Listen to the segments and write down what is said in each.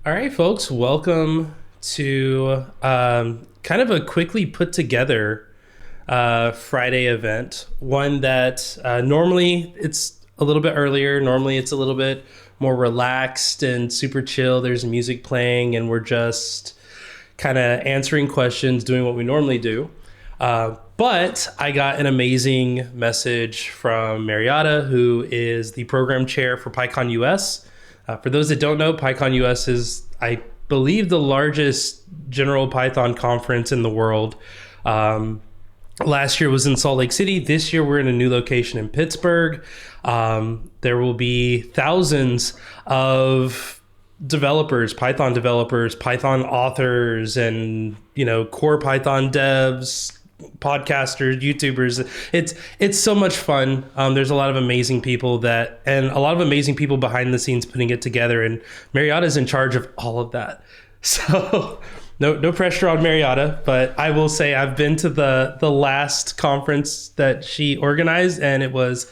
All right, folks, welcome to kind of a quickly put together Friday event. One that normally it's a little bit earlier, normally it's a little bit more relaxed and super chill. There's music playing, and we're just kind of answering questions, doing what we normally do. But I got an amazing message from Mariatta, who is the program chair for PyCon US. For those that don't know, PyCon US is, I believe, the largest general Python conference in the world. Um, Last year was in Salt Lake City. This year we're in a new location in Pittsburgh. There will be thousands of developers, Python authors, and core Python devs, podcasters, YouTubers. It's so much fun. There's a lot of amazing people and a lot of amazing people behind the scenes putting it together. And Mariatta's in charge of all of that. So no pressure on Mariatta, but I will say I've been to the last conference that she organized, and it was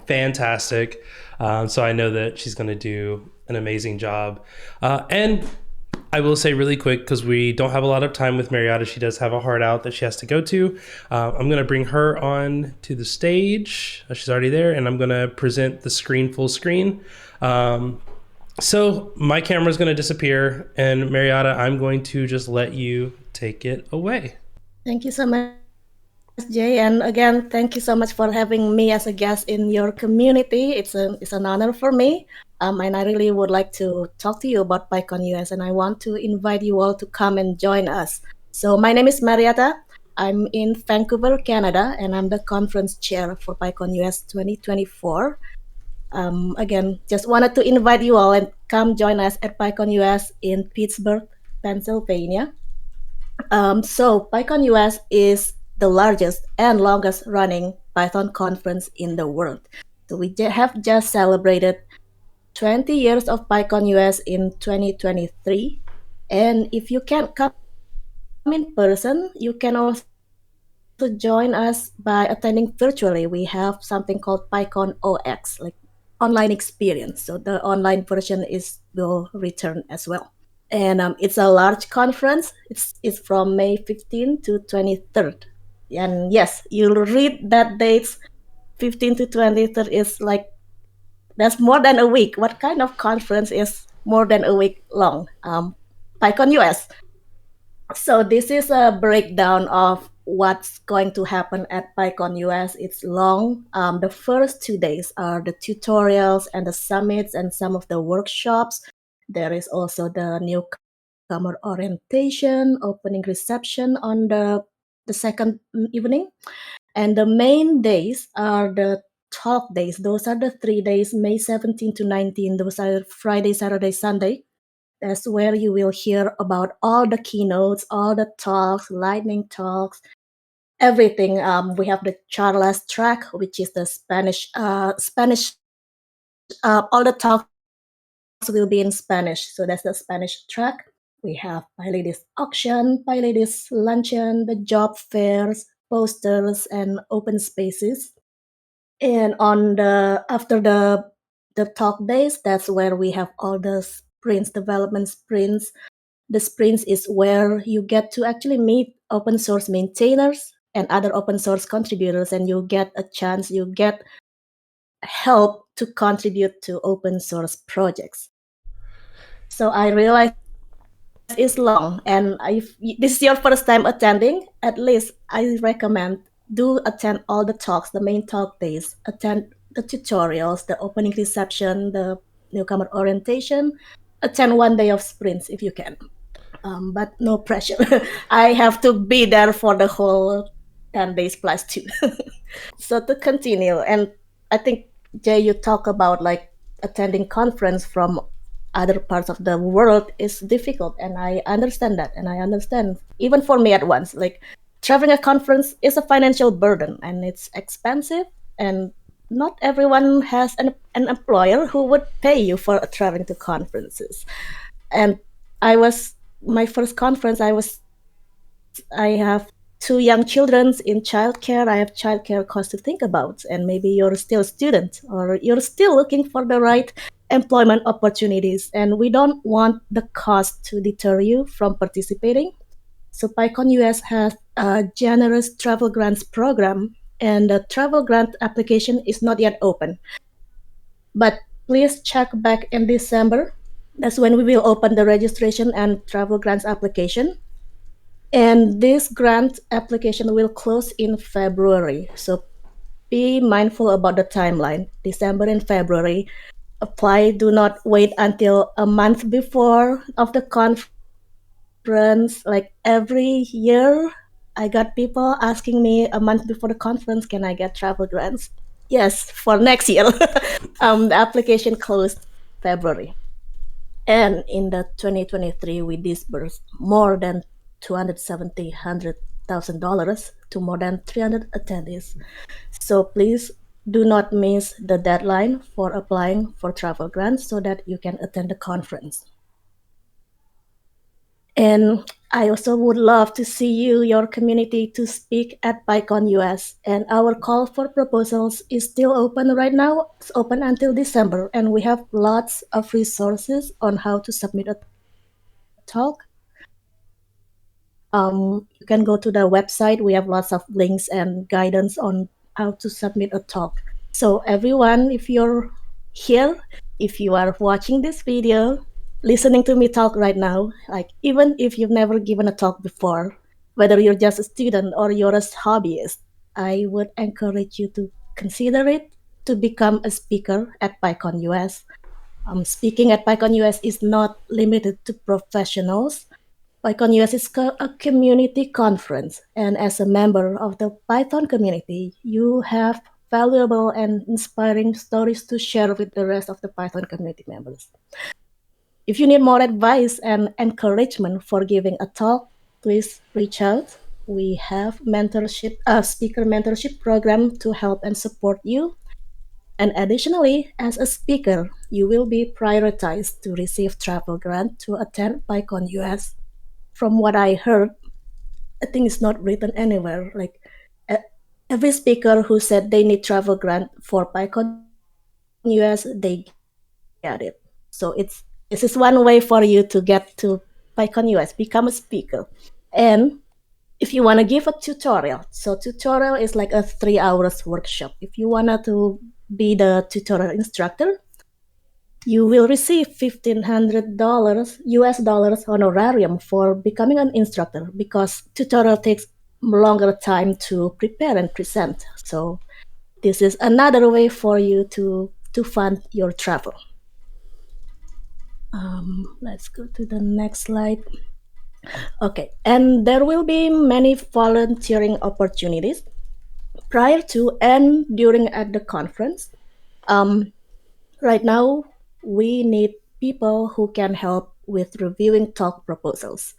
fantastic. So I know that she's going to do an amazing job. And I will say really quick, because we don't have a lot of time with Mariatta, she does have a hard out that she has to go to. I'm going to bring her on to the stage. She's already there, and I'm going to present the screen full screen. So my camera is going to disappear, and Mariatta, I'm going to just let you take it away. Thank you so much, Jay. And again, thank you so much for having me as a guest in your community. It's an honor for me. And I really would like to talk to you about PyCon US, and I want to invite you all to come and join us. So my name is Mariatta. I'm in Vancouver, Canada, and I'm the conference chair for PyCon US 2024. Again, just wanted to invite you all and come join us at PyCon US in Pittsburgh, Pennsylvania. So PyCon US is the largest and longest running Python conference in the world. So we have just celebrated 20 years of PyCon US in 2023. And if you can't come in person, you can also join us by attending virtually. We have something called PyCon OX, like online experience. So the online version will return as well. And it's a large conference. It's from May 15th to 23rd. And yes, you'll read that dates 15th to 23rd is like, that's more than a week. What kind of conference is more than a week long? PyCon US. So this is a breakdown of what's going to happen at PyCon US. It's long. The first 2 days are the tutorials and the summits and some of the workshops. There is also the newcomer orientation, opening reception on the second evening. And the main days are the talk days. Those are the 3 days, May 17 to 19. Those are Friday, Saturday, Sunday. That's where you will hear about all the keynotes, all the talks, lightning talks, everything. We have the Charlas track, which is the Spanish. All the talks will be in Spanish, so that's the Spanish track. We have PyLadies auction, PyLadies luncheon, the job fairs, posters, and open spaces. And after the talk days, that's where we have all the sprints, development sprints. The sprints is where you get to actually meet open source maintainers and other open source contributors, and you get help to contribute to open source projects. So I realize it's long, and if this is your first time attending, at least I recommend do attend all the talks, the main talk days, attend the tutorials, the opening reception, the newcomer orientation, attend one day of sprints if you can. But no pressure. I have to be there for the whole 10 days plus two. So to continue, and I think, Jay, you talk about like attending conference from other parts of the world is difficult, and I understand that. And I understand, even for me at once, like traveling a conference is a financial burden, and it's expensive, and not everyone has an employer who would pay you for traveling to conferences. And my first conference, I have two young children in childcare. I have childcare costs to think about, and maybe you're still a student or you're still looking for the right employment opportunities, and we don't want the cost to deter you from participating. So PyCon US has a generous travel grants program, and the travel grant application is not yet open. But please check back in December. That's when we will open the registration and travel grants application. And this grant application will close in February. So be mindful about the timeline. December and February. Apply. Do not wait until a month before of the conference. Like every year, I got people asking me a month before the conference, can I get travel grants? Yes, for next year. The application closed February. And in the 2023, we disbursed more than $270,000 to more than 300 attendees. So please do not miss the deadline for applying for travel grants so that you can attend the conference. And I also would love to see you, your community, to speak at PyCon US. And our call for proposals is still open right now. It's open until December, and we have lots of resources on how to submit a talk. You can go to the website. We have lots of links and guidance on how to submit a talk. So everyone, if you're here, if you are watching this video, listening to me talk right now, like even if you've never given a talk before, whether you're just a student or you're a hobbyist, I would encourage you to consider it to become a speaker at PyCon US. Speaking at PyCon US is not limited to professionals. PyCon US is a community conference, and as a member of the Python community, you have valuable and inspiring stories to share with the rest of the Python community members. If you need more advice and encouragement for giving a talk, please reach out. We have speaker mentorship program to help and support you. And additionally, as a speaker, you will be prioritized to receive travel grant to attend PyCon US. From what I heard, I think it's not written anywhere. Like every speaker who said they need travel grant for PyCon US, they get it. So this is one way for you to get to PyCon US, become a speaker. And if you want to give a tutorial, so tutorial is like a 3 hours workshop. If you want to be the tutorial instructor, you will receive $1,500 US dollars honorarium for becoming an instructor because tutorial takes longer time to prepare and present. So this is another way for you to fund your travel. Let's go to the next slide. Okay, and there will be many volunteering opportunities prior to and during at the conference. Right now, we need people who can help with reviewing talk proposals.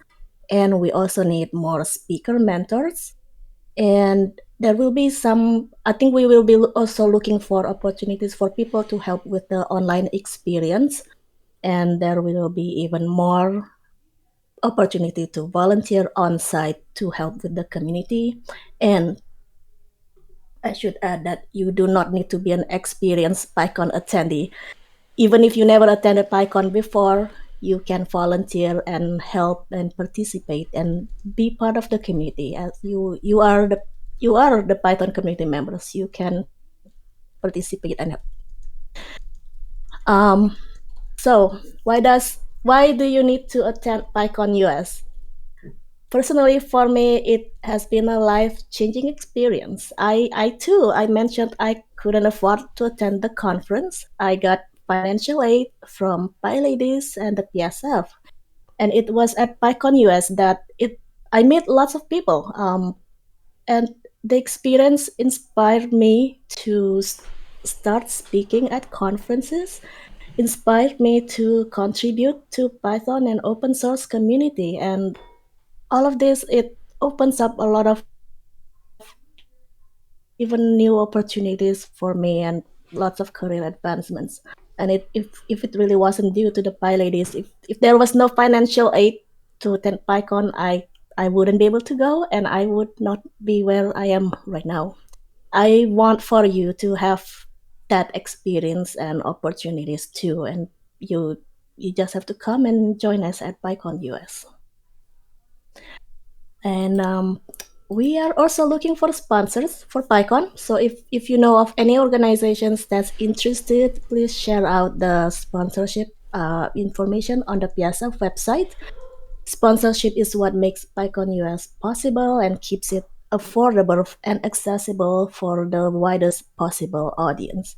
And we also need more speaker mentors. And there will be I think we will be also looking for opportunities for people to help with the online experience. And there will be even more opportunity to volunteer on site to help with the community. And I should add that you do not need to be an experienced PyCon attendee. Even if you never attended PyCon before, you can volunteer and help and participate and be part of the community. As you are the Python community members, you can participate and help. So why do you need to attend PyCon US? Personally, for me, it has been a life-changing experience. I mentioned I couldn't afford to attend the conference. I got financial aid from PyLadies and the PSF. And it was at PyCon US that I met lots of people. And the experience inspired me to start speaking at conferences, inspired me to contribute to Python and open source community. And all of this, it opens up a lot of even new opportunities for me and lots of career advancements. And if it really wasn't due to the PyLadies, if there was no financial aid to attend PyCon, I wouldn't be able to go and I would not be where I am right now. I want for you to have that experience and opportunities too. And you just have to come and join us at PyCon US. And we are also looking for sponsors for PyCon. So if you know of any organizations that's interested, please share out the sponsorship information on the Piazza website. Sponsorship is what makes PyCon US possible and keeps it affordable and accessible for the widest possible audience.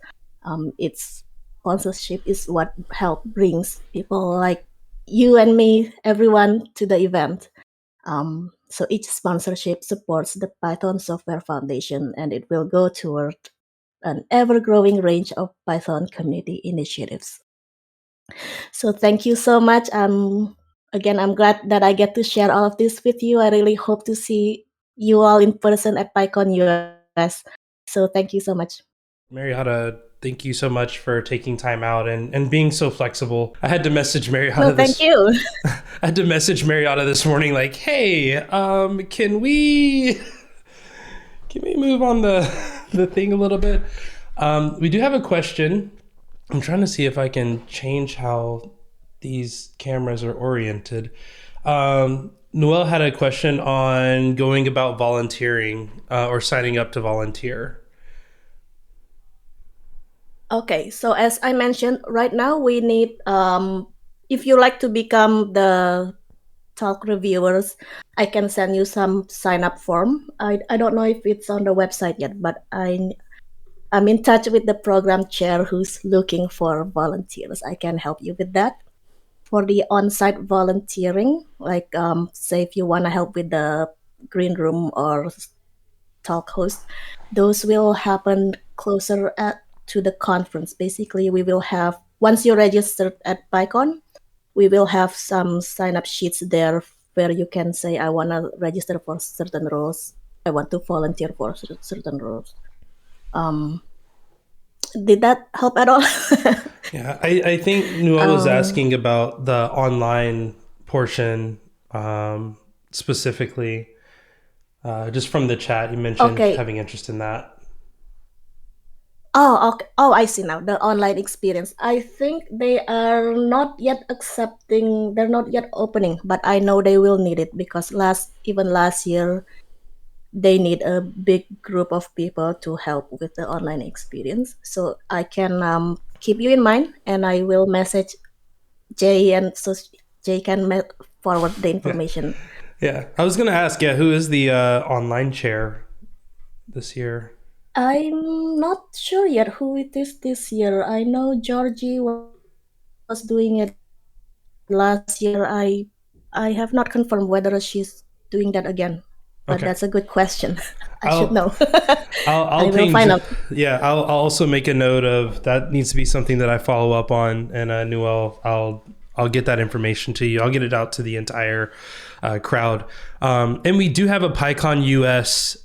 Its sponsorship is what help brings people like you and me, everyone, to the event. So each sponsorship supports the Python Software Foundation, and it will go toward an ever-growing range of Python community initiatives. So thank you so much. Again, I'm glad that I get to share all of this with you. I really hope to see you all in person at PyCon US. So thank you so much. Mariatta, thank you so much for taking time out and being so flexible. I had to message Mariatta No, thank you. I had to message Mariatta this morning like, hey, can we move on the thing a little bit? We do have a question. I'm trying to see if I can change how these cameras are oriented. Noel had a question on going about volunteering or signing up to volunteer. Okay, so as I mentioned, right now we need, if you like to become the talk reviewers, I can send you some sign up form. I don't know if it's on the website yet, but I'm in touch with the program chair who's looking for volunteers. I can help you with that. For the on-site volunteering, like say if you want to help with the green room or talk host, those will happen closer to the conference. Basically, we will have, once you're registered at PyCon, we will have some sign-up sheets there where you can say, I want to register for certain roles. I want to volunteer for certain roles. Did that help at all? Yeah, I think Noel was asking about the online portion specifically. Just from the chat, you mentioned having interest in that. Oh, okay. Oh, I see now. The online experience. I think they are not yet accepting, they're not yet opening, but I know they will need it because even last year, they need a big group of people to help with the online experience. So I can keep you in mind and I will message Jay, and so Jay can forward the information. Yeah. I was going to ask, who is the online chair this year? I'm not sure yet who it is this year. I know Georgie was doing it last year. I have not confirmed whether she's doing that again, but Okay. that's a good question. I should know. I will find out. Yeah, I'll also make a note of that. Needs to be something that I follow up on. And Noel, I'll get that information to you. I'll get it out to the entire crowd. And we do have a PyCon US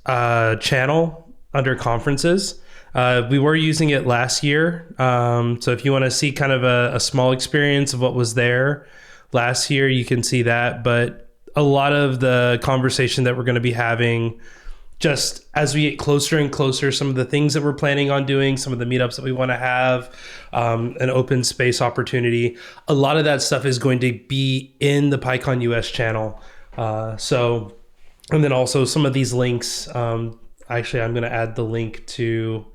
channel under conferences. We were using it last year. So if you want to see kind of a small experience of what was there last year, you can see that. But a lot of the conversation that we're going to be having just as we get closer and closer, some of the things that we're planning on doing, some of the meetups that we want to have, an open space opportunity, a lot of that stuff is going to be in the PyCon US channel. And then also some of these links, actually, I'm going to add the link to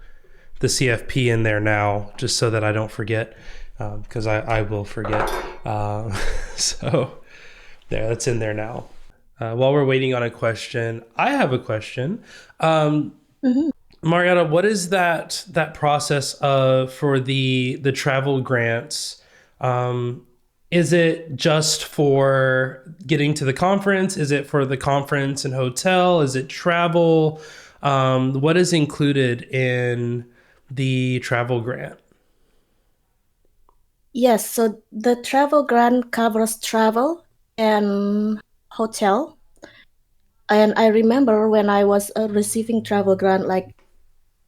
the CFP in there now, just so that I don't forget, because I will forget. So there, that's in there now. While we're waiting on a question, I have a question. Mariatta, what is that process for the travel grants? Is it just for getting to the conference? Is it for the conference and hotel? Is it travel? What is included in the travel grant? Yes, so the travel grant covers travel and hotel. And I remember when I was receiving travel grant, like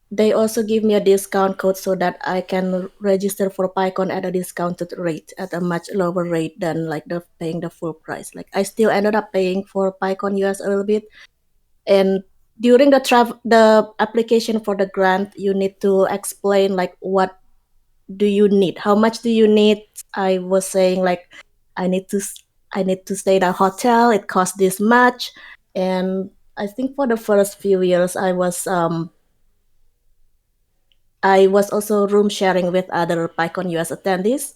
they also give me a discount code so that I can register for PyCon at a discounted rate, at a much lower rate than like paying the full price. Like I still ended up paying for PyCon US a little bit, and during the application for the grant, you need to explain like what do you need, how much do you need. I was saying like I need to I need to stay at a hotel, it costs this much. And I think for the first few years I was also room sharing with other PyCon US attendees.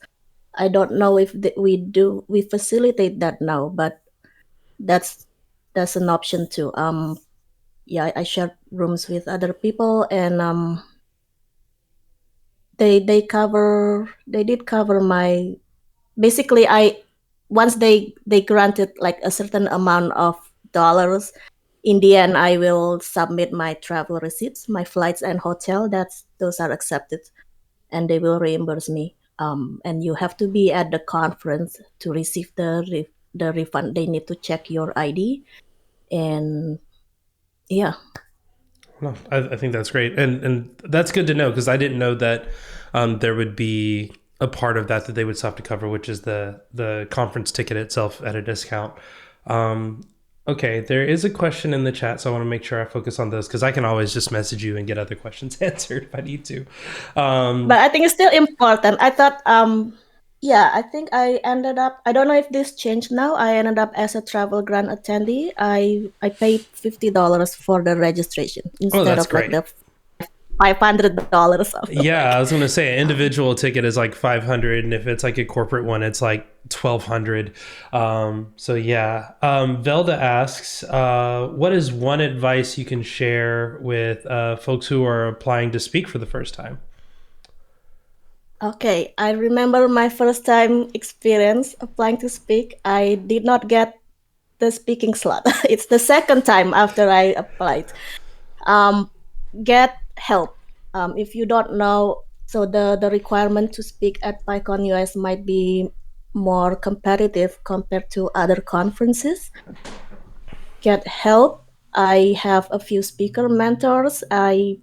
I don't know if we facilitate that now, but that's that's an option too. Yeah, I shared rooms with other people, and they did cover my, basically I once they granted like a certain amount of dollars. In the end, I will submit my travel receipts, my flights and hotel. That's those are accepted, and they will reimburse me. And you have to be at the conference to receive the refund. They need to check your ID, and yeah. No, I think that's great, and that's good to know because I didn't know that there would be a part of that they would still have to cover, which is the conference ticket itself at a discount. Um, okay, there is a question in the chat, so I want to make sure I focus on those because I can always just message you and get other questions answered if I need to. But I think it's still important. I thought, yeah, I think I ended up. I don't know if this changed now. I ended up as a travel grant attendee. I paid $50 for the registration Oh, instead that's of like great. the $500. Yeah, I was gonna say an individual ticket is like 500, and if it's like a corporate one, it's like 1,200. So yeah. Velda asks, what is one advice you can share with folks who are applying to speak for the first time? Okay, I remember my first time experience applying to speak. I did not get the speaking slot. It's the second time after I applied. Um, get help. If you don't know, so the requirement to speak at PyCon US might be more competitive compared to other conferences. Get help. I have a few speaker mentors. I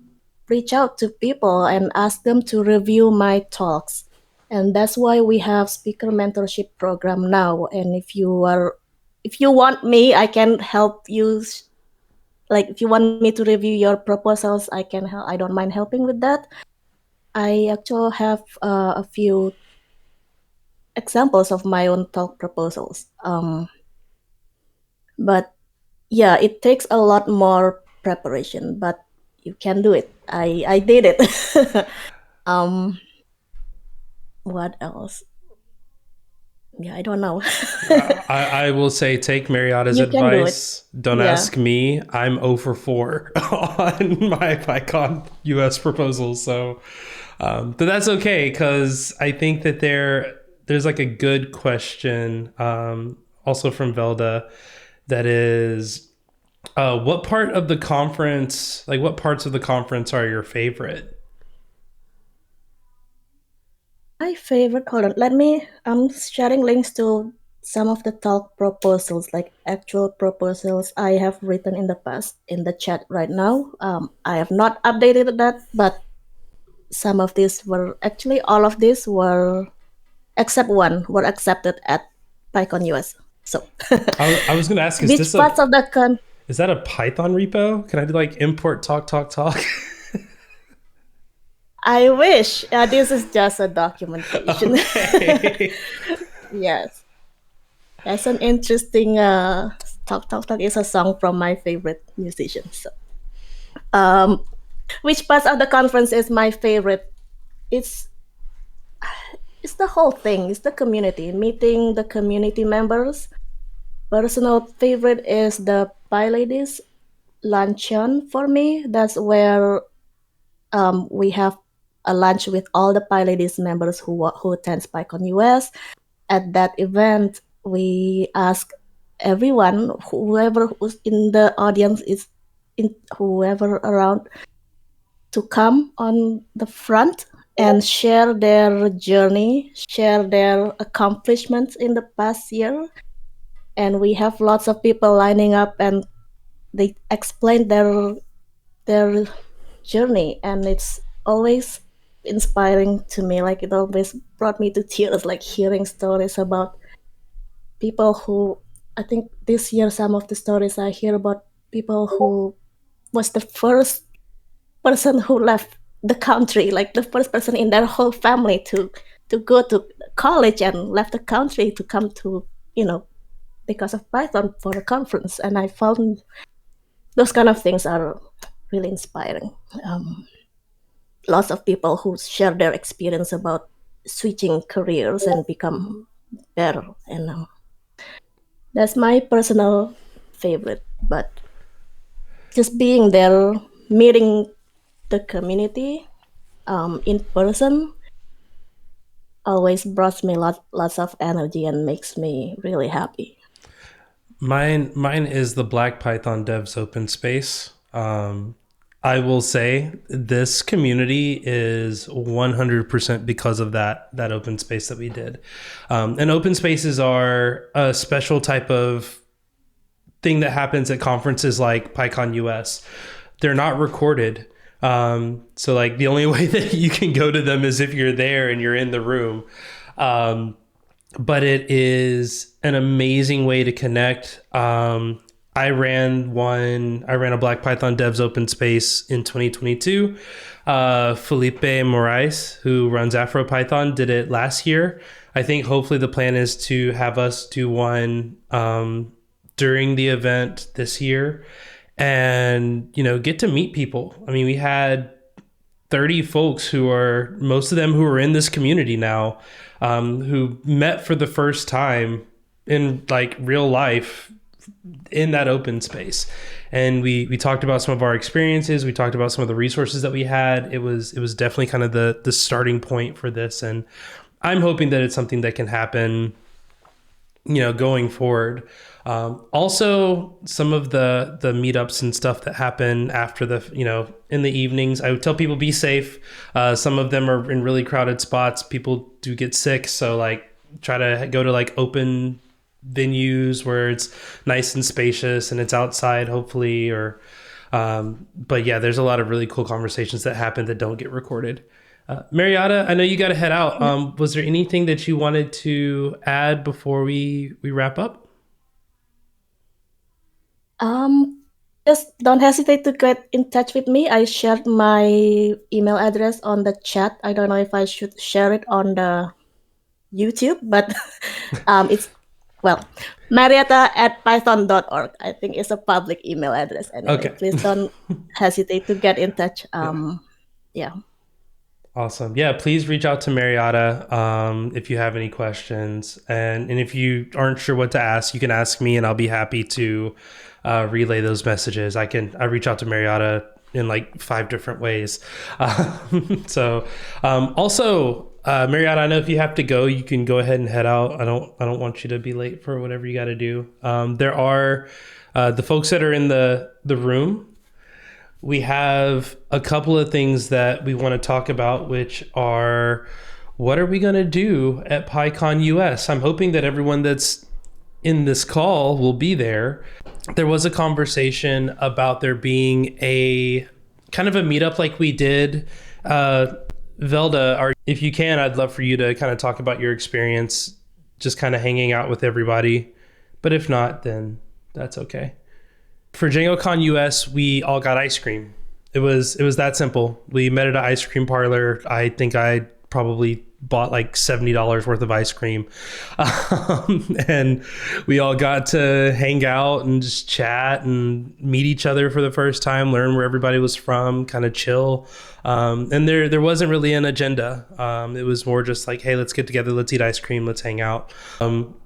reach out to people and ask them to review my talks. And that's why we have speaker mentorship program now. And if you want me, I can help you. Like if you want me to review your proposals, I can help. I don't mind helping with that. I actually have a few examples of my own talk proposals. But yeah, it takes a lot more preparation, but you can do it. I did it. um, what else? Yeah, I don't know. I will say take Marietta's You can do it. advice. Don't Yeah. ask me. I'm 0 for 4 on my PyCon US proposals. So, but that's okay because I think that there's like a good question also from Velda that is, what part of the conference, like what parts of the conference are your favorite? My favorite, hold on, let me, I'm sharing links to some of the talk proposals, like actual proposals I have written in the past in the chat right now. I have not updated that, but some of these were actually, all of these were, except one, were accepted at PyCon US. So, I was going to ask, which parts of the con? is that a Python repo? Can I do like import talk talk talk? I wish. This is just a documentation. Okay. Yes. That's an interesting talk talk talk is a song from my favorite musician. So um which part of the conference is my favorite? It's it's the whole thing. It's the community, meeting the community members. Personal favorite is the Pie Ladies luncheon for me. That's where we have a lunch with all the Pie Ladies members who attends PyCon US. At that event, we ask everyone, whoever who's in the audience is in whoever around, to come on the front and share their journey, share their accomplishments in the past year. And we have lots of people lining up, and they explain their journey, and it's always inspiring to me. Like it always brought me to tears, like hearing stories about people who, I think this year some of the stories I hear about people who was the first person who left the country, like the first person in their whole family to go to college and left the country to come to, because of Python for a conference. And I found those kind of things are really inspiring. Lots of people who share their experience about switching careers and become better. And that's my personal favorite. But just being there, meeting the community in person always brought me lots of energy and makes me really happy. Mine is the Black Python Devs open space. I will say this community is 100% because of that open space that we did. And open spaces are a special type of thing that happens at conferences like PyCon US. They're not recorded. So like the only way that you can go to them is if you're there and you're in the room. But it is an amazing way to connect. I ran a Black Python Devs open space in 2022. Felipe Moraes, who runs AfroPython, did it last year. I think hopefully the plan is to have us do one during the event this year and, get to meet people. I mean, we had 30 folks most of them who are in this community now, who met for the first time in like real life in that open space. And we talked about some of our experiences. We talked about some of the resources that we had. It was definitely kind of the starting point for this. And I'm hoping that it's something that can happen, going forward. Also, some of the meetups and stuff that happen after in the evenings, I would tell people be safe. Some of them are in really crowded spots. People do get sick. So like try to go to like open venues where it's nice and spacious and it's outside, hopefully, but yeah, there's a lot of really cool conversations that happen that don't get recorded. Mariatta, I know you got to head out. Was there anything that you wanted to add before we wrap up? Just don't hesitate to get in touch with me. I shared my email address on the chat. I don't know if I should share it on the YouTube, but it's Mariatta@python.org. I think it's a public email address anyway. Okay. Please don't hesitate to get in touch. Yeah. Awesome. Yeah, please reach out to Mariatta if you have any questions. And if you aren't sure what to ask, you can ask me and I'll be happy to relay those messages. I reach out to Mariatta in like 5 different ways. Also, Mariatta, I know if you have to go, you can go ahead and head out. I don't want you to be late for whatever you got to do. There are the folks that are in the room. We have a couple of things that we want to talk about, which are what are we going to do at PyCon US? I'm hoping that everyone that's in this call will be there. There was a conversation about there being a kind of a meetup like we did. Velda, if you can, I'd love for you to kind of talk about your experience just kind of hanging out with everybody. But if not, then that's okay. For DjangoCon US, we all got ice cream. It was that simple. We met at an ice cream parlor. I think I probably bought like $70 worth of ice cream. And we all got to hang out and just chat and meet each other for the first time, learn where everybody was from, kind of chill. And there wasn't really an agenda. It was more just like, hey, let's get together, let's eat ice cream, let's hang out.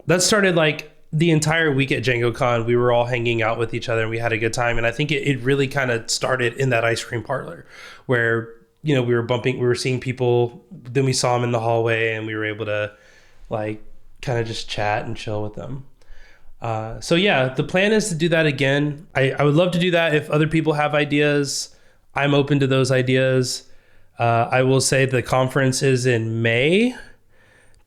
That started like the entire week at DjangoCon. We were all hanging out with each other and we had a good time. And I think it really kind of started in that ice cream parlor where, we were seeing people, then we saw them in the hallway and we were able to like kind of just chat and chill with them. So yeah, the plan is to do that again. I would love to do that. If other people have ideas, I'm open to those ideas. I will say the conference is in May.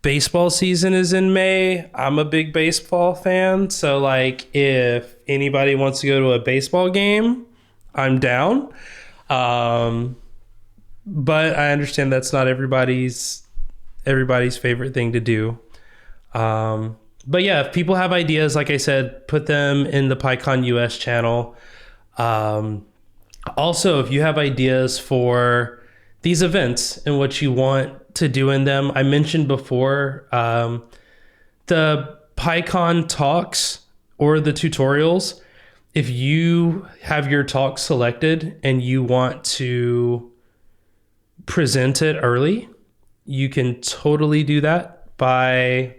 Baseball season is in May. I'm a big baseball fan. So like if anybody wants to go to a baseball game, I'm down. But I understand that's not everybody's favorite thing to do. But yeah, if people have ideas, like I said, put them in the PyCon US channel. Also, if you have ideas for these events and what you want to do in them, I mentioned before the PyCon talks or the tutorials. If you have your talk selected and you want to present it early, you can totally do that by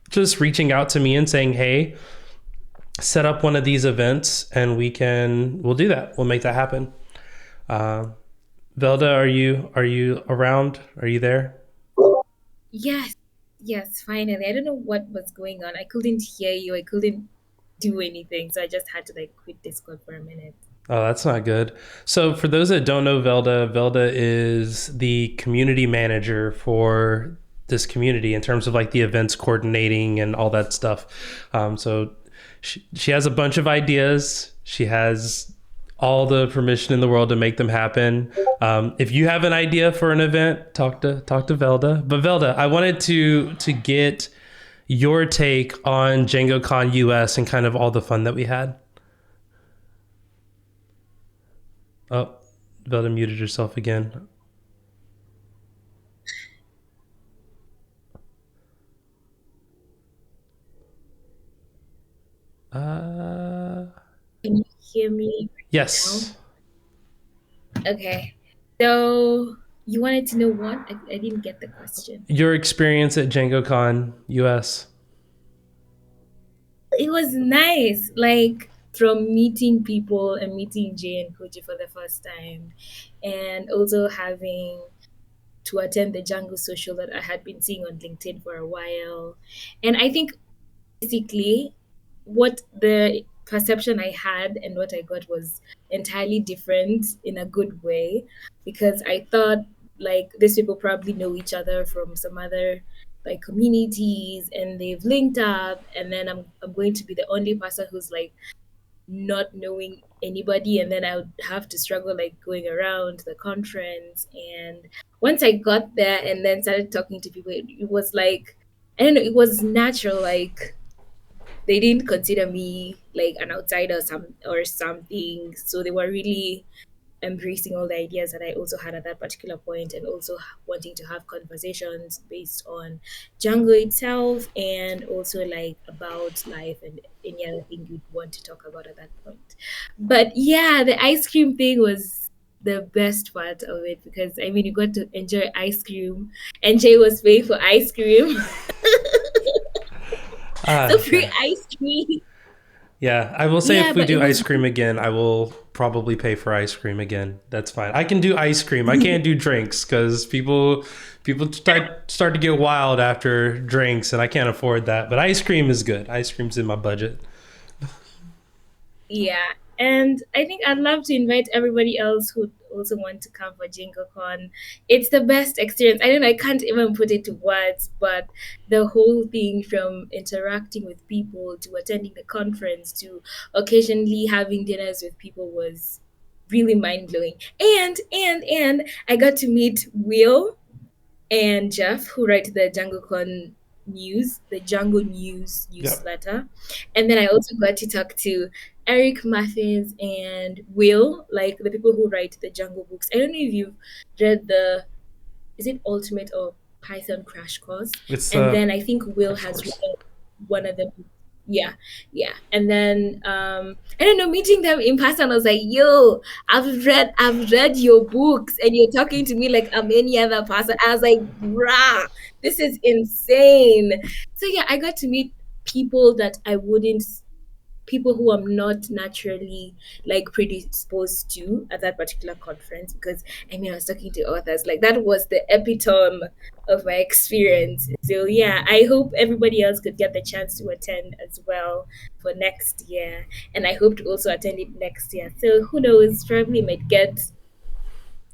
just reaching out to me and saying, hey, set up one of these events and we'll do that. We'll make that happen. Velda, are you around? Are you there? Yes, yes, finally. I don't know what was going on. I couldn't hear you. I couldn't do anything. So I just had to like quit Discord for a minute. Oh, that's not good. So for those that don't know Velda, Velda is the community manager for this community in terms of like the events coordinating and all that stuff. So she has a bunch of ideas. She has all the permission in the world to make them happen. If you have an idea for an event, talk to Velda. But Velda, I wanted to get your take on DjangoCon US and kind of all the fun that we had. Oh, Velda muted herself again. Uh, Can you hear me now? yes. Okay. So you wanted to know what? I didn't get the question. Your experience at DjangoCon US. It was nice. Like from meeting people and meeting Jay and Koji for the first time, and also having to attend the Django social that I had been seeing on LinkedIn for a while. And I think basically what the perception I had and what I got was entirely different in a good way, because I thought like these people probably know each other from some other like communities and they've linked up, and then I'm going to be the only person who's like not knowing anybody, and then I would have to struggle like going around the conference. And once I got there and then started talking to people, it was like, I don't know, it was natural. Like they didn't consider me like an outsider or something, so they were really embracing all the ideas that I also had at that particular point, and also wanting to have conversations based on Django itself, and also like about life and any other thing you'd want to talk about at that point. But yeah, the ice cream thing was the best part of it, because I mean you got to enjoy ice cream and Jay was paying for ice cream. So free Yeah. ice cream. Yeah, I will say Yeah, if we but it do was ice cream again, I will probably pay for ice cream again. That's fine. I can do ice cream. I can't do drinks because people start to get wild after drinks, and I can't afford that. But ice cream is good. Ice cream's in my budget. Yeah, and I think I'd love to invite everybody else who also want to come for JinkoCon. It's the best experience. I don't know, I can't even put it to words, but the whole thing from interacting with people to attending the conference to occasionally having dinners with people was really mind blowing. And I got to meet Will and Jeff, who write the DjangoCon news, the Django News Yep. newsletter. And then I also got to talk to Eric Mathis and Will, like the people who write the Django books. I don't know if you've read is it Ultimate or Python Crash Course? It's And then I think Will crash has course. written one of them. Yeah, yeah. And then I don't know, meeting them in person, I was like, yo, I've read your books and you're talking to me like I'm any other person. I was like, rah, this is insane. So yeah, I got to meet people that I wouldn't people who I'm not naturally like predisposed to at that particular conference, because I mean I was talking to authors, like that was the epitome of my experience. So yeah, I hope everybody else could get the chance to attend as well for next year, and I hope to also attend it next year. So who knows, probably might get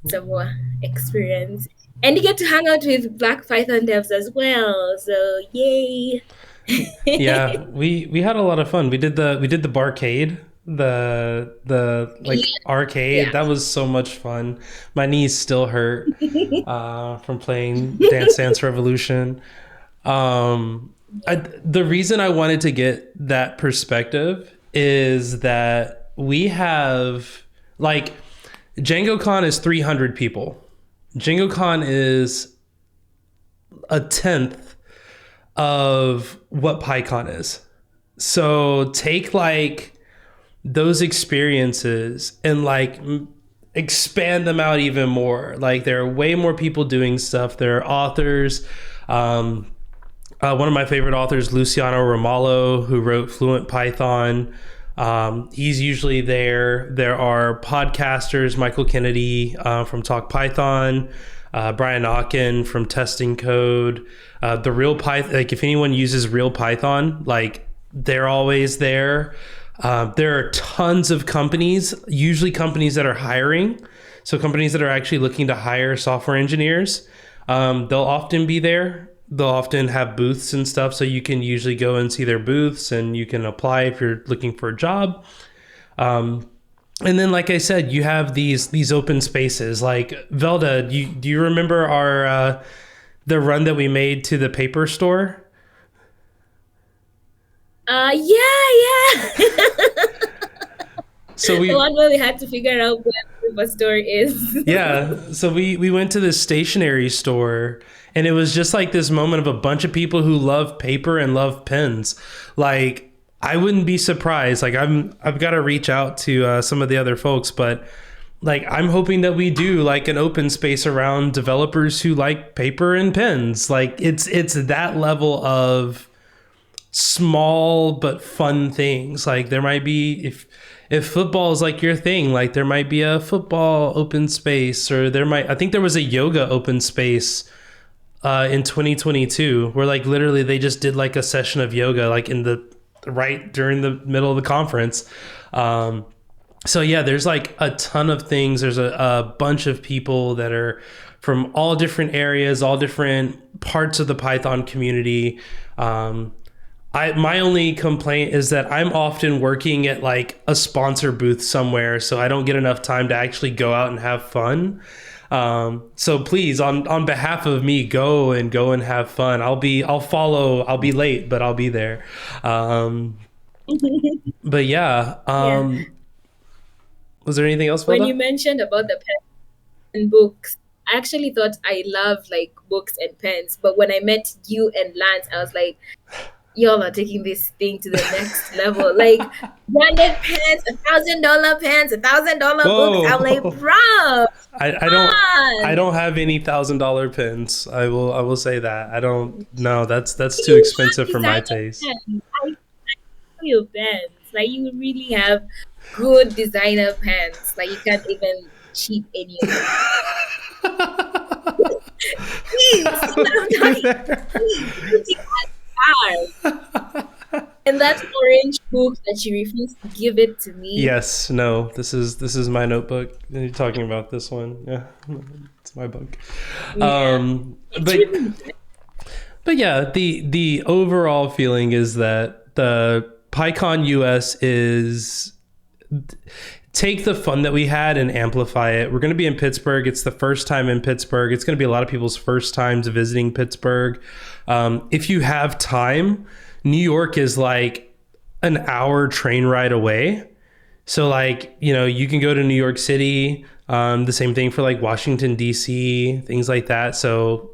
some more experience, and you get to hang out with Black Python devs as well. So yay. Yeah, we had a lot of fun. We did the barcade, the like arcade. Yeah. That was so much fun. My knees still hurt from playing Dance Dance Revolution. The reason I wanted to get that perspective is that we have Like DjangoCon is 300 people. DjangoCon is a tenth of what PyCon is. So take like those experiences and like expand them out even more. Like there are way more people doing stuff. There are authors. One of my favorite authors, Luciano Ramallo, who wrote Fluent Python. He's usually there. There are podcasters, Michael Kennedy from Talk Python, Brian Ocken from Testing Code, the Real Python. Like if anyone uses Real Python, like they're always there. There are tons of companies, usually companies that are hiring. So companies that are actually looking to hire software engineers, they'll often be there. They'll often have booths and stuff. So you can usually go and see their booths and you can apply if you're looking for a job. And then, like I said, you have these open spaces like Velda. Do you remember our the run that we made to the paper store? Yeah. So the one where we had to figure out where the store is. Yeah. So we went to this stationery store, and it was just like this moment of a bunch of people who love paper and love pens. Like I wouldn't be surprised. Like I've got to reach out to some of the other folks, but like I'm hoping that we do like an open space around developers who like paper and pens. Like it's that level of small but fun things. Like there might be, if football is like your thing, like there might be a football open space, or I think there was a yoga open space in 2022 where like literally they just did like a session of yoga like right during the middle of the conference. So yeah, there's like a ton of things. There's a bunch of people that are from all different areas, all different parts of the Python community. My only complaint is that I'm often working at like a sponsor booth somewhere, so I don't get enough time to actually go out and have fun. So please, on behalf of me, go and have fun. I'll follow. I'll be late, but I'll be there. But yeah. Was there anything else, Velda? When you mentioned about the pen and books, I actually thought I love like books and pens, but when I met you and Lance, I was like, y'all are taking this thing to the next level. Like branded pens, $1,000 pens, $1,000 books. I'm like, bro. I don't have any $1,000 pens. I will say that. I don't. No, that's too expensive for my taste. I feel pens. Like you really have good designer pens. Like you can't even cheat any of them. Please, and that orange book that you refused to give it to me. Yes, no, this is my notebook. You're talking about this one. Yeah, it's my book. Yeah. But yeah, the overall feeling is that the PyCon US is take the fun that we had and amplify it. We're going to be in Pittsburgh. It's the first time in Pittsburgh. It's going to be a lot of people's first times visiting Pittsburgh. If you have time, New York is like an hour train ride away. So like, you can go to New York City. The same thing for like Washington, DC, things like that. So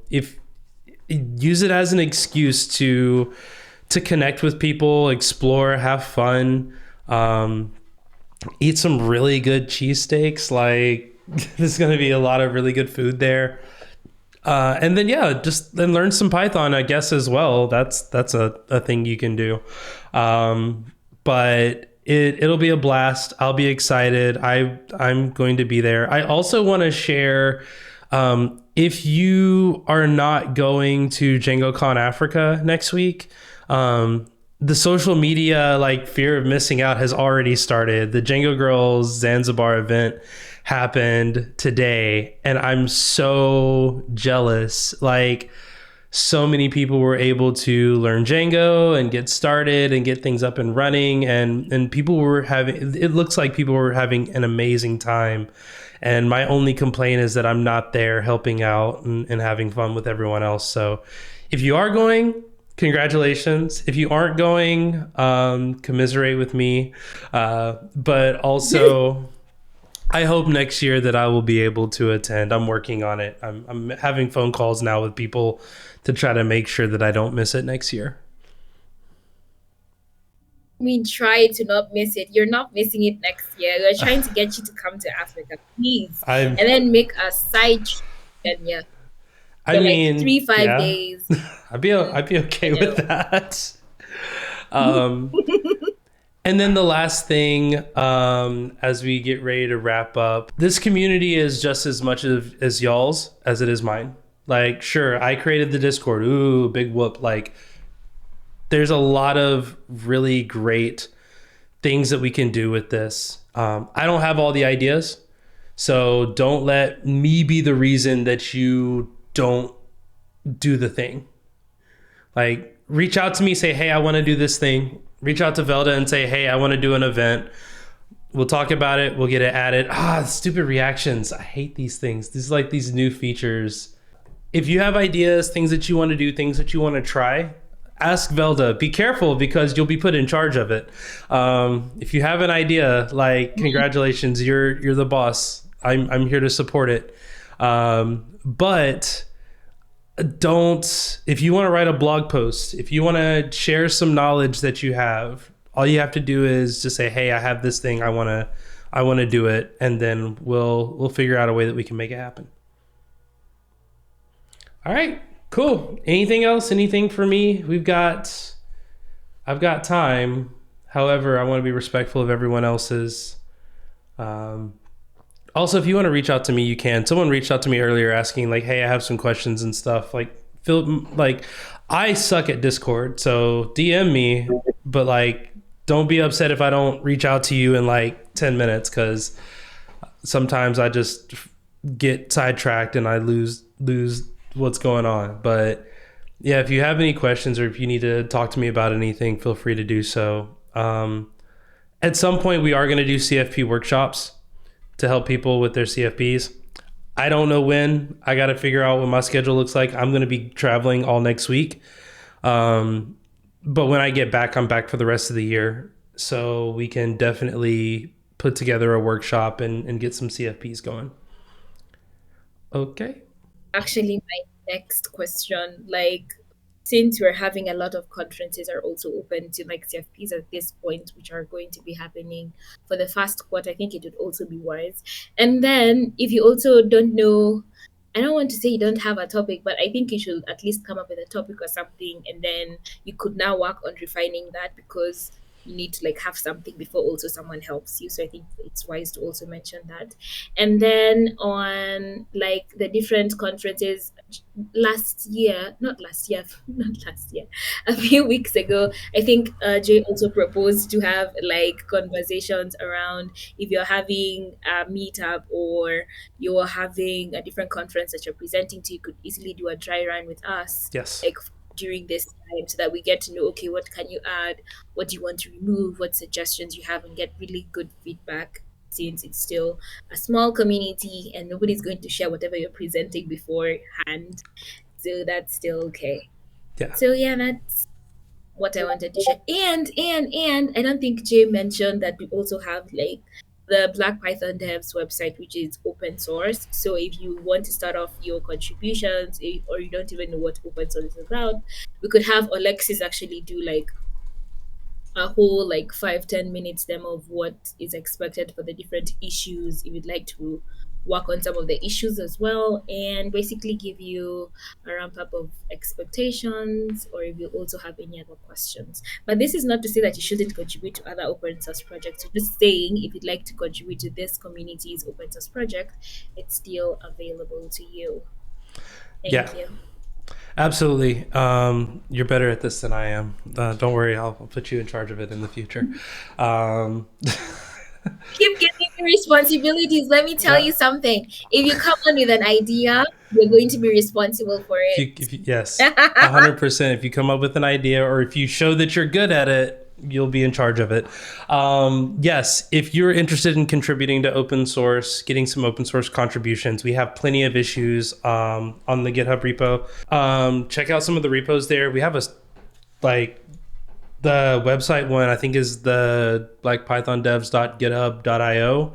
use it as an excuse to connect with people, explore, have fun, eat some really good cheesesteaks. Like there's going to be a lot of really good food there. And then, then learn some Python, I guess, as well. That's a thing you can do. But it'll be a blast. I'll be excited. I'm going to be there. I also want to share, if you are not going to DjangoCon Africa next week, the social media like fear of missing out has already started. The Django Girls Zanzibar event happened today, and I'm so jealous. Like so many people were able to learn Django and get started and get things up and running, and people were it looks like people were having an amazing time. And my only complaint is that I'm not there helping out and having fun with everyone else. So if you are going, congratulations. If you aren't going, commiserate with me. But also I hope next year that I will be able to attend. I'm working on it. I'm having phone calls now with people to try to make sure that I don't miss it next year. I mean, try to not miss it. You're not missing it next year. We're trying to get you to come to Africa, please, I and then make a side trip in Kenya I for like mean, 3-5 yeah, days. I'd be okay You with know. that. Um, and then the last thing, as we get ready to wrap up, this community is just as much as y'all's as it is mine. Like, sure, I created the Discord. Ooh, big whoop. Like, there's a lot of really great things that we can do with this. I don't have all the ideas, so don't let me be the reason that you don't do the thing. Like, reach out to me, say, hey, I want to do this thing. Reach out to Velda and say, hey, I want to do an event. We'll talk about it. We'll get it added. Stupid reactions. I hate these things. These like these new features. If you have ideas, things that you want to do, things that you want to try, ask Velda. Be careful because you'll be put in charge of it. If you have an idea, like, congratulations, you're the boss. I'm here to support it. But don't, if you want to write a blog post, if you want to share some knowledge that you have, all you have to do is just say, hey, I have this thing, I want to do it, and then we'll figure out a way that we can make it happen. All right, cool. Anything else? Anything for me? I've got time. However, I want to be respectful of everyone else's. Also, if you want to reach out to me, you can. Someone reached out to me earlier asking, like, hey, I have some questions and stuff. Like, I suck at Discord, so DM me, but like, don't be upset if I don't reach out to you in like 10 minutes, because sometimes I just get sidetracked and I lose what's going on. But yeah, if you have any questions or if you need to talk to me about anything, feel free to do so. At some point, we are going to do CFP workshops to help people with their CFPs. I don't know when. I got to figure out what my schedule looks like. I'm going to be traveling all next week. But when I get back, I'm back for the rest of the year. So we can definitely put together a workshop and get some CFPs going. Okay. Actually, my next question, like, since we're having a lot of conferences are also open to like CFPs at this point, which are going to be happening for the first quarter, I think it would also be wise. And then if you also don't know, I don't want to say you don't have a topic, but I think you should at least come up with a topic or something, and then you could now work on refining that, because you need to like have something before also someone helps you. So I think it's wise to also mention that. And then on like the different conferences, not last year, not last year, a few weeks ago, I think Jay also proposed to have like conversations around if you're having a meetup or you're having a different conference that you're presenting to, you could easily do a dry run with us, Yes. like during this time, so that we get to know, okay, what can you add, what do you want to remove, what suggestions you have, and get really good feedback, since it's still a small community and nobody's going to share whatever you're presenting beforehand. So that's still okay. Yeah. So yeah, that's what I wanted to share. And I don't think Jay mentioned that we also have like the Black Python Devs website, which is open source. So if you want to start off your contributions, or you don't even know what open source is about, we could have Alexis actually do like a whole like 5-10 minutes demo of what is expected for the different issues, if you'd like to work on some of the issues as well, and basically give you a ramp up of expectations, or if you also have any other questions. But this is not to say that you shouldn't contribute to other open source projects. We're just saying if you'd like to contribute to this community's open source project, it's still available to you. Thank you. Absolutely. You're better at this than I am. Don't worry, I'll put you in charge of it in the future. Keep giving me responsibilities. Let me tell you something. If you come on with an idea, you're going to be responsible for it. Yes, 100%. If you come up with an idea, or if you show that you're good at it, you'll be in charge of it. Yes, if you're interested in contributing to open source, getting some open source contributions, we have plenty of issues on the GitHub repo. Check out some of the repos there. We have the website one, I think, is the blackpythondevs.github.io.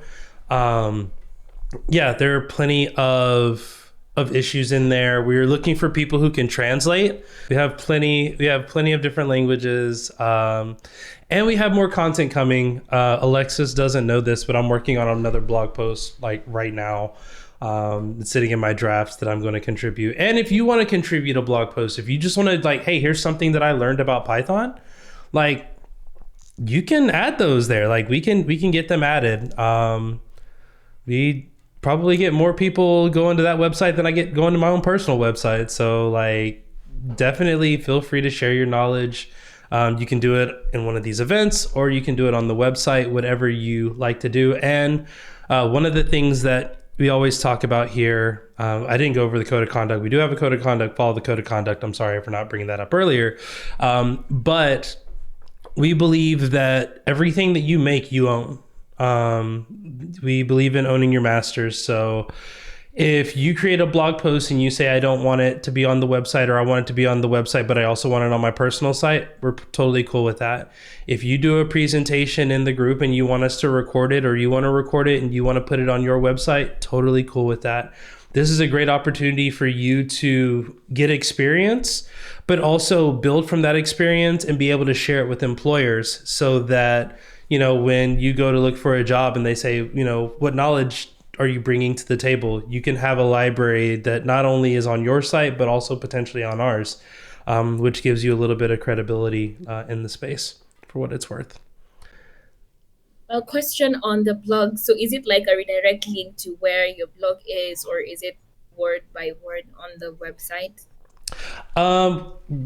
Yeah, there are plenty of issues in there. We're looking for people who can translate. We have plenty of different languages. And we have more content coming. Alexis doesn't know this, but I'm working on another blog post like right now. It's sitting in my drafts that I'm going to contribute. And if you want to contribute a blog post, if you just want to like, hey, here's something that I learned about Python, like you can add those there. Like we can get them added. We probably get more people going to that website than I get going to my own personal website. So like definitely feel free to share your knowledge. You can do it in one of these events, or you can do it on the website, whatever you like to do. And one of the things that we always talk about here, I didn't go over the code of conduct. We do have a code of conduct. Follow the code of conduct. I'm sorry for not bringing that up earlier. But we believe that everything that you make, you own. We believe in owning your masters. So if you create a blog post and you say, I don't want it to be on the website, or I want it to be on the website, but I also want it on my personal site, we're totally cool with that. If you do a presentation in the group and you want us to record it, or you want to record it and you want to put it on your website, totally cool with that. This is a great opportunity for you to get experience, but also build from that experience and be able to share it with employers so that, you know, when you go to look for a job and they say, you know, what knowledge are you bringing to the table? You can have a library that not only is on your site, but also potentially on ours, which gives you a little bit of credibility in the space for what it's worth. A question on the blog. So is it like a redirect link to where your blog is, or is it word by word on the website?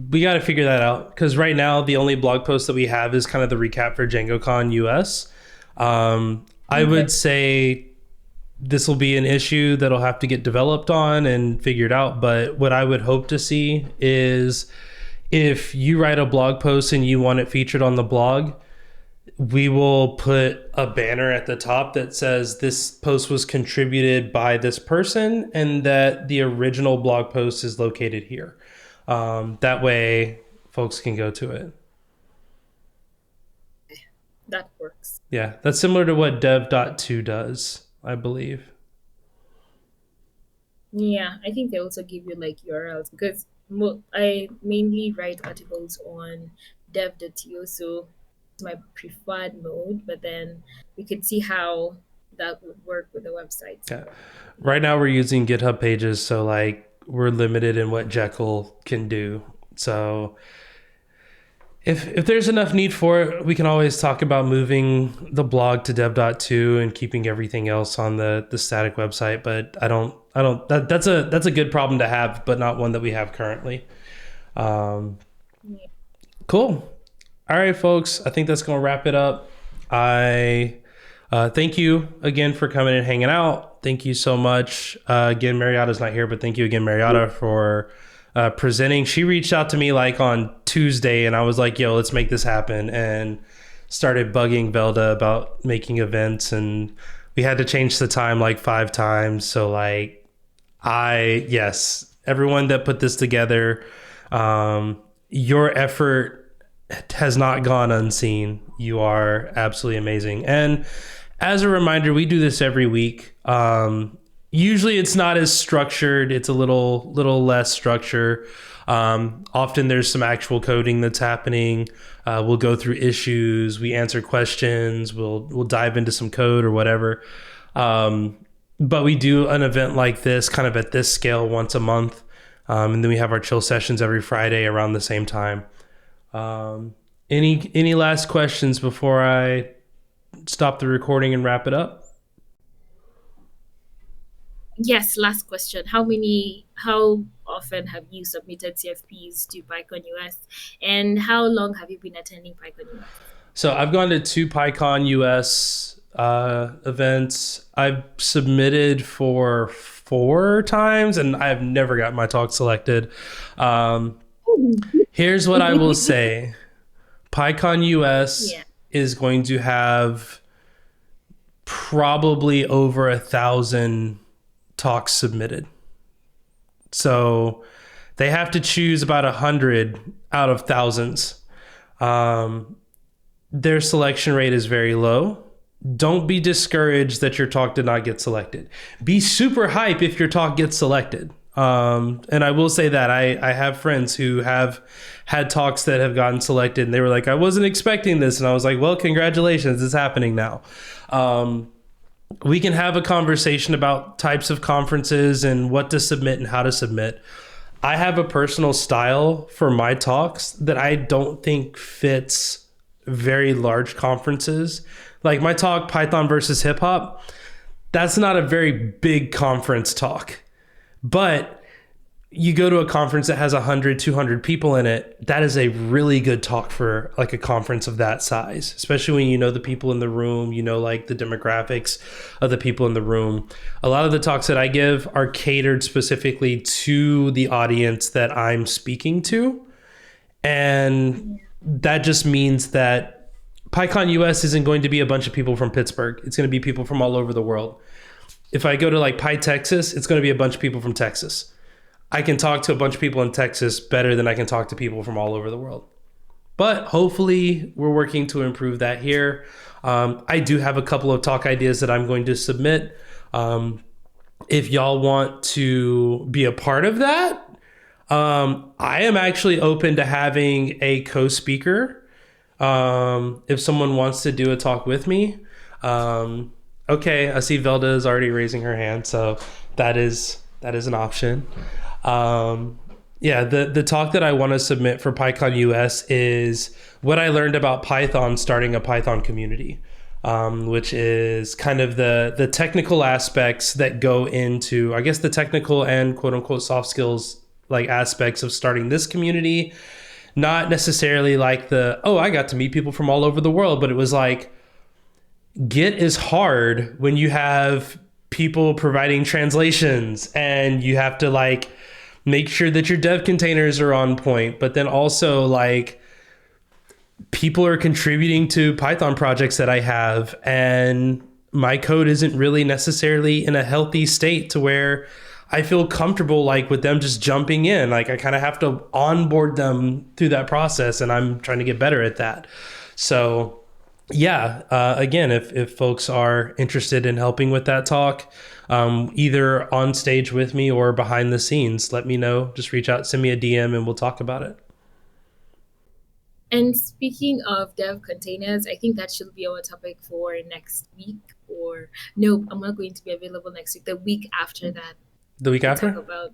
We got to figure that out, because right now the only blog post that we have is kind of the recap for DjangoCon US. I would say this will be an issue that'll have to get developed on and figured out. But what I would hope to see is if you write a blog post and you want it featured on the blog, we will put a banner at the top that says this post was contributed by this person and that the original blog post is located here. That way folks can go to it. That works. Yeah, that's similar to what dev.to does, I believe. Yeah, I think they also give you like URLs, because I mainly write articles on dev.to, so it's my preferred mode, but then we could see how that would work with the website. Yeah. Right now we're using GitHub pages, so like we're limited in what Jekyll can do. So if there's enough need for it, we can always talk about moving the blog to dev.to and keeping everything else on the static website. But that's a good problem to have, but not one that we have currently. Cool. All right, folks, I think that's going to wrap it up. I thank you again for coming and hanging out. Thank you so much. Again, Mariatta's not here, but thank you again, Mariatta, for presenting. She reached out to me like on Tuesday, and I was like, yo, let's make this happen, and started bugging Velda about making events, and we had to change the time like 5 times. So like, yes, everyone that put this together, your effort has not gone unseen. You are absolutely amazing. And as a reminder, we do this every week. Usually it's not as structured. It's a little less structure. Often there's some actual coding that's happening. We'll go through issues. We answer questions. We'll dive into some code or whatever. But we do an event like this kind of at this scale once a month. And then we have our chill sessions every Friday around the same time. Any last questions before I stop the recording and wrap it up? Yes, last question. How often have you submitted CFPs to PyCon US, and how long have you been attending PyCon US? So I've gone to 2 PyCon US events. I've submitted for 4 times, and I've never got my talk selected. Here's what I will say. PyCon US is going to have probably over 1,000 talks submitted. So they have to choose about 100 out of thousands. Their selection rate is very low don't be discouraged that your talk did not get selected. Be super hype if your talk gets selected. And I will say that I have friends who have had talks that have gotten selected and they were like, I wasn't expecting this. And I was like, well, congratulations, it's happening now. We can have a conversation about types of conferences and what to submit and how to submit. I have a personal style for my talks that I don't think fits very large conferences. Like my talk, Python versus hip hop, that's not a very big conference talk. But you go to a conference that has 100, 200 people in it, that is a really good talk for like a conference of that size, especially when you know the people in the room, you know, like the demographics of the people in the room. A lot of the talks that I give are catered specifically to the audience that I'm speaking to. And that just means that PyCon US isn't going to be a bunch of people from Pittsburgh. It's going to be people from all over the world. If I go to like Pi Texas, it's going to be a bunch of people from Texas. I can talk to a bunch of people in Texas better than I can talk to people from all over the world. But hopefully we're working to improve that here. I do have a couple of talk ideas that I'm going to submit. If y'all want to be a part of that, I am actually open to having a co-speaker. If someone wants to do a talk with me. Okay, I see Velda is already raising her hand, so that is an option. The talk that I want to submit for PyCon US is what I learned about Python starting a Python community, which is kind of the technical aspects that go into, I guess, the technical and quote unquote soft skills like aspects of starting this community. Not necessarily like I got to meet people from all over the world, but it was like, Git is hard when you have people providing translations and you have to like make sure that your dev containers are on point, but then also like people are contributing to Python projects that I have and my code isn't really necessarily in a healthy state to where I feel comfortable like with them just jumping in. Like I kind of have to onboard them through that process and I'm trying to get better at that. So again, if folks are interested in helping with that talk, either on stage with me or behind the scenes, let me know. Just reach out, send me a DM, and we'll talk about it. And speaking of dev containers, I think that should be our topic for next week. Or no, I'm not going to be available next week. The week after that. The week after? Talk about,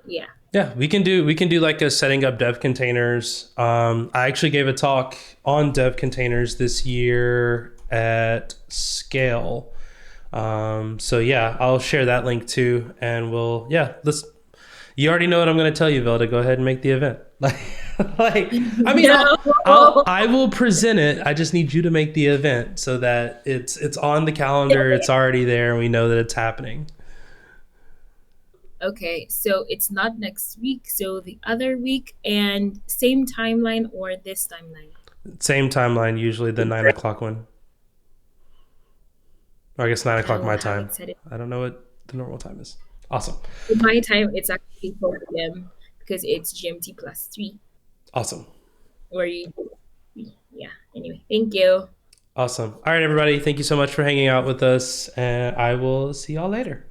yeah. Yeah, we can do like a setting up dev containers. I actually gave a talk on dev containers this year at Scale. I'll share that link too, and you already know what I'm going to tell you, Velda. Go ahead and make the event. I will present it. I just need you to make the event so that it's on the calendar. It's already there, and we know that it's happening. Okay, so it's not next week, so the other week, and same timeline or this timeline? Same timeline, usually the 9 o'clock one. Or I guess 9 o'clock my time. I don't know what the normal time is. Awesome. My time, it's actually 4 p.m. because it's GMT +3. Awesome. Anyway, thank you. Awesome. All right, everybody. Thank you so much for hanging out with us, and I will see y'all later.